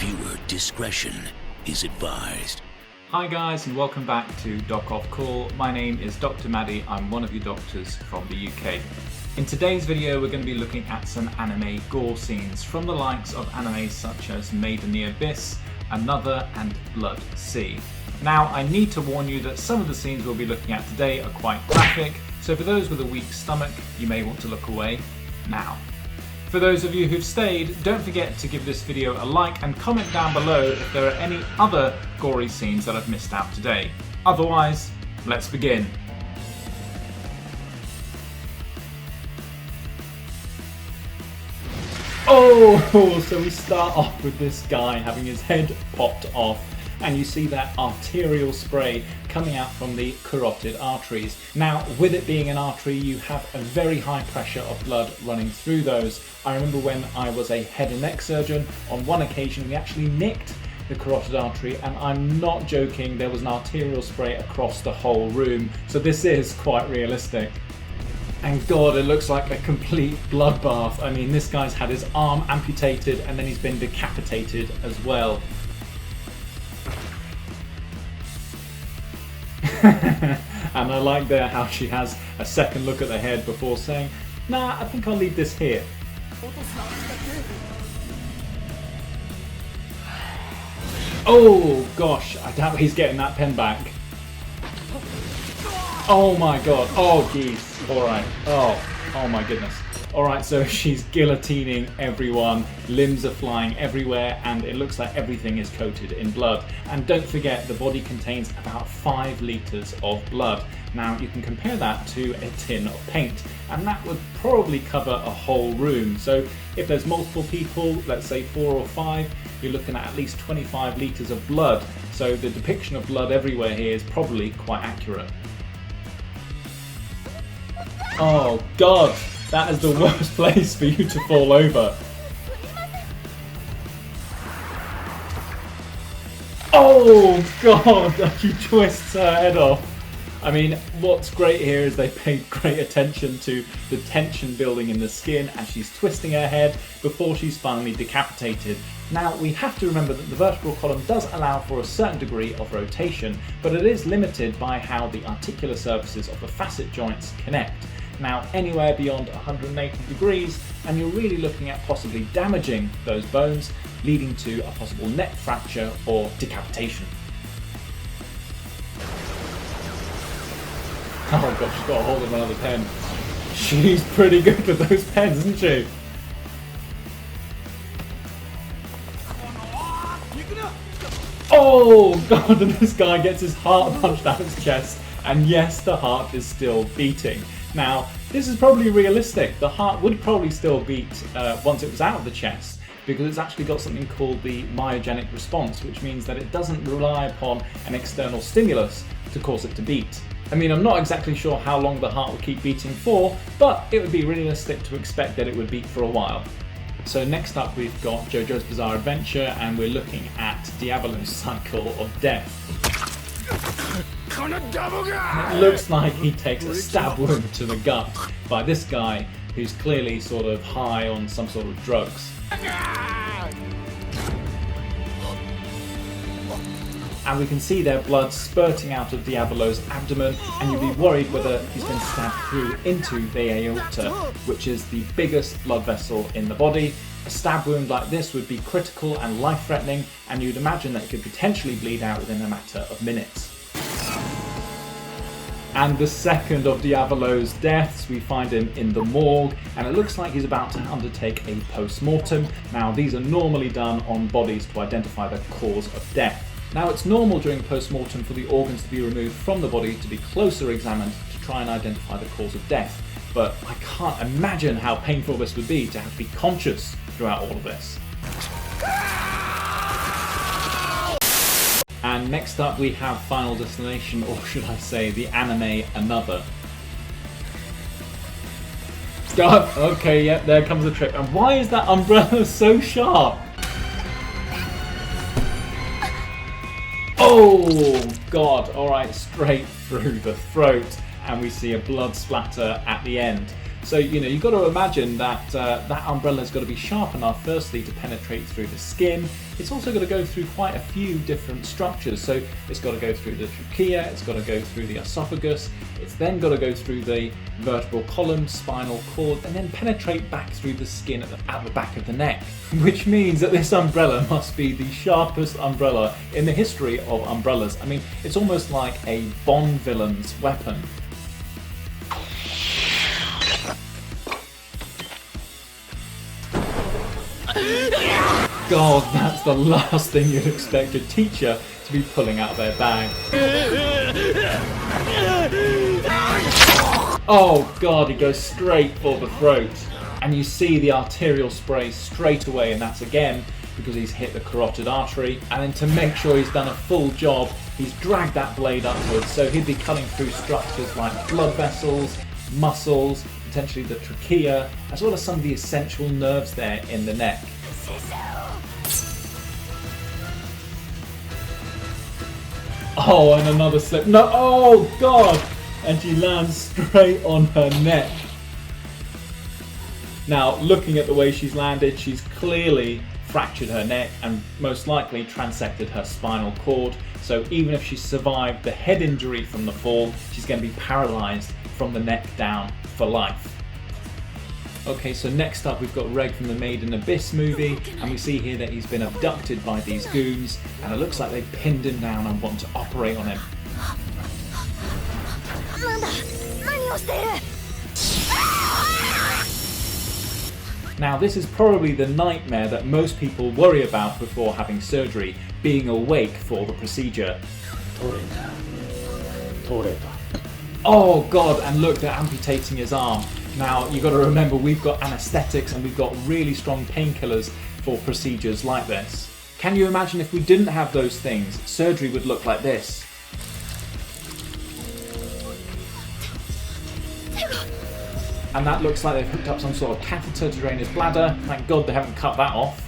Viewer discretion is advised. Hi guys, and welcome back to doc.offcall. My name is Dr. Maddie. I'm one of your doctors from the UK. In today's video we're going to be looking at some anime gore scenes from the likes of animes such as Made in the Abyss, Another and Blood Sea. Now I need to warn you that some of the scenes we'll be looking at today are quite graphic, so for those with a weak stomach you may want to look away now. For those of you who've stayed, don't forget to give this video a like and comment down below if there are any other gory scenes that I've missed out today. Otherwise, let's begin. Oh, so we start off with this guy having his head popped off, and you see that arterial spray coming out from the carotid arteries. Now, with it being an artery, you have a very high pressure of blood running through those. I remember when I was a head and neck surgeon, on one occasion we actually nicked the carotid artery, and I'm not joking, there was an arterial spray across the whole room, so this is quite realistic. And God, it looks like a complete bloodbath. I mean, this guy's had his arm amputated and then he's been decapitated as well. And I like there how she has a second look at the head before saying, nah, I think I'll leave this here. Oh gosh, I doubt he's getting that pen back. Oh my god, oh geez, alright, oh my goodness. Alright, so she's guillotining everyone, limbs are flying everywhere, and it looks like everything is coated in blood. And don't forget, the body contains about 5 litres of blood. Now, you can compare that to a tin of paint, and that would probably cover a whole room. So if there's multiple people, let's say 4 or 5, you're looking at least 25 litres of blood. So the depiction of blood everywhere here is probably quite accurate. Oh God! That is the worst place for you to fall over. Oh God, she twists her head off. I mean, what's great here is they paid great attention to the tension building in the skin as she's twisting her head before she's finally decapitated. Now, we have to remember that the vertebral column does allow for a certain degree of rotation, but it is limited by how the articular surfaces of the facet joints connect. Now, anywhere beyond 180 degrees, and you're really looking at possibly damaging those bones, leading to a possible neck fracture or decapitation. Oh god, she's got a hold of another pen. She's pretty good with those pens, isn't she? Oh god, and this guy gets his heart punched out of his chest, and yes, the heart is still beating. Now, this is probably realistic. The heart would probably still beat once it was out of the chest, because it's actually got something called the myogenic response, which means that it doesn't rely upon an external stimulus to cause it to beat. I mean, I'm not exactly sure how long the heart would keep beating for, but it would be realistic to expect that it would beat for a while. So next up we've got JoJo's Bizarre Adventure, and we're looking at Diablo's Cycle of Death. It looks like he takes a stab wound to the gut by this guy who's clearly sort of high on some sort of drugs. And we can see their blood spurting out of Diablo's abdomen, and you'd be worried whether he's been stabbed through into the aorta, which is the biggest blood vessel in the body. A stab wound like this would be critical and life-threatening, and you'd imagine that it could potentially bleed out within a matter of minutes. And the second of Diablo's deaths, we find him in the morgue, and it looks like he's about to undertake a post-mortem. Now, these are normally done on bodies to identify the cause of death. Now, it's normal during post-mortem for the organs to be removed from the body to be closer examined to try and identify the cause of death, but I can't imagine how painful this would be to have to be conscious throughout all of this. And next up we have Final Destination, or should I say the anime Another. God, okay, yep, there comes the trick. And why is that umbrella so sharp? Oh God, alright, straight through the throat, and we see a blood splatter at the end. So, you know, you've got to imagine that that umbrella's got to be sharp enough, firstly, to penetrate through the skin. It's also got to go through quite a few different structures. So it's got to go through the trachea, it's got to go through the esophagus, it's then got to go through the vertebral column, spinal cord, and then penetrate back through the skin at the back of the neck. Which means that this umbrella must be the sharpest umbrella in the history of umbrellas. I mean, it's almost like a Bond villain's weapon. God, that's the last thing you'd expect a teacher to be pulling out of their bag. Oh God, he goes straight for the throat. And you see the arterial spray straight away, and that's again because he's hit the carotid artery. And then to make sure he's done a full job, he's dragged that blade upwards, so he'd be cutting through structures like blood vessels, muscles, potentially the trachea, as well as some of the essential nerves there in the neck. Oh, and another slip. No, oh God! And she lands straight on her neck. Now, looking at the way she's landed, she's clearly fractured her neck and most likely transected her spinal cord. So even if she survived the head injury from the fall, she's going to be paralyzed from the neck down for life. Okay, so next up we've got Reg from the Made in Abyss movie, and we see here that he's been abducted by these goons, and it looks like they've pinned him down and want to operate on him. Now this is probably the nightmare that most people worry about before having surgery, being awake for the procedure. Oh God, and look, they're amputating his arm. Now, you've got to remember, we've got anaesthetics and we've got really strong painkillers for procedures like this. Can you imagine if we didn't have those things? Surgery would look like this. And that looks like they've hooked up some sort of catheter to drain his bladder. Thank God they haven't cut that off.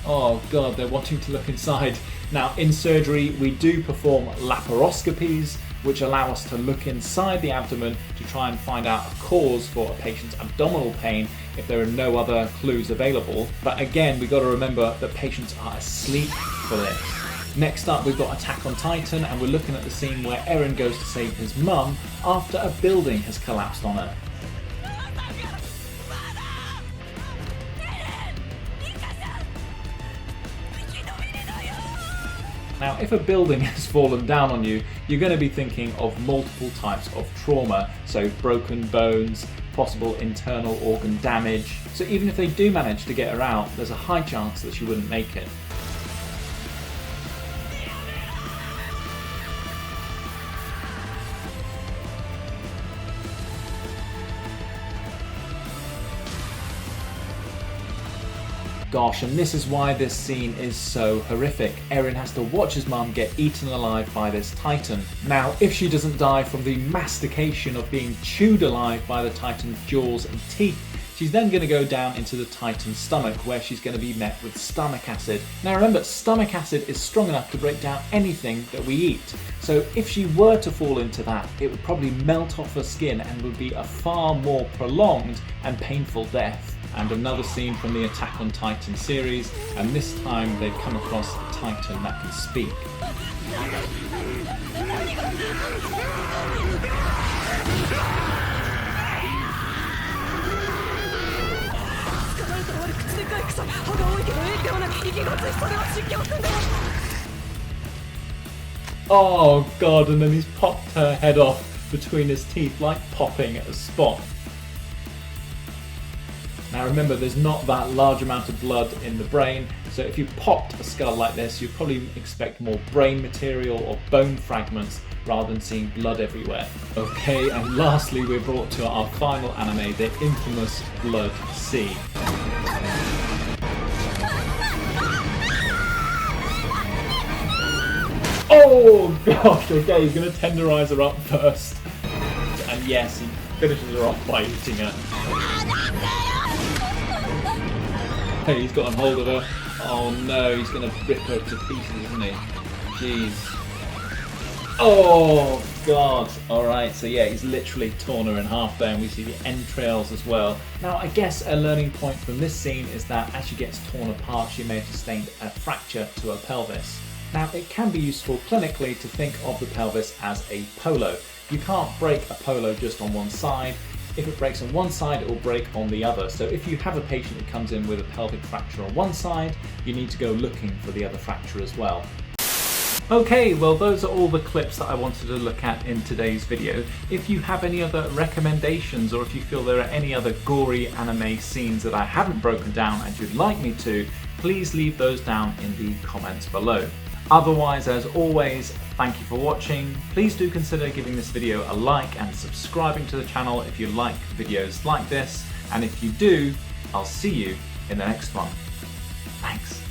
Oh God, they're wanting to look inside. Now, in surgery, we do perform laparoscopies, which allow us to look inside the abdomen to try and find out a cause for a patient's abdominal pain if there are no other clues available. But again, we've got to remember that patients are asleep for this. Next up, we've got Attack on Titan, and we're looking at the scene where Eren goes to save his mum after a building has collapsed on her. Now, if a building has fallen down on you, you're going to be thinking of multiple types of trauma, so broken bones, possible internal organ damage. So even if they do manage to get her out, there's a high chance that she wouldn't make it. Gosh, and this is why this scene is so horrific. Eren has to watch his mum get eaten alive by this Titan. Now, if she doesn't die from the mastication of being chewed alive by the Titan's jaws and teeth, she's then going to go down into the Titan's stomach, where she's going to be met with stomach acid. Now remember, stomach acid is strong enough to break down anything that we eat. So if she were to fall into that, it would probably melt off her skin and would be a far more prolonged and painful death. And another scene from the Attack on Titan series, and this time they've come across a Titan that can speak. Oh God, and then he's popped her head off between his teeth like popping a spot. Now remember, there's not that large amount of blood in the brain, so if you popped a skull like this, you'd probably expect more brain material or bone fragments rather than seeing blood everywhere. Okay, and lastly we're brought to our final anime, the infamous Blood Sea. Oh gosh, okay, he's going to tenderize her up first. And yes, he finishes her off by eating her. Hey, he's got a hold of her. Oh no, he's going to rip her to pieces, isn't he? Jeez. Oh god. Alright, so yeah, he's literally torn her in half there, and we see the entrails as well. Now I guess a learning point from this scene is that as she gets torn apart, she may have sustained a fracture to her pelvis. Now it can be useful clinically to think of the pelvis as a polo. You can't break a polo just on one side. If it breaks on one side, it will break on the other. So if you have a patient who comes in with a pelvic fracture on one side, you need to go looking for the other fracture as well. Okay, well those are all the clips that I wanted to look at in today's video. If you have any other recommendations, or if you feel there are any other gory anime scenes that I haven't broken down and you'd like me to, please leave those down in the comments below. Otherwise, as always, thank you for watching. Please do consider giving this video a like and subscribing to the channel if you like videos like this. And if you do, I'll see you in the next one. Thanks.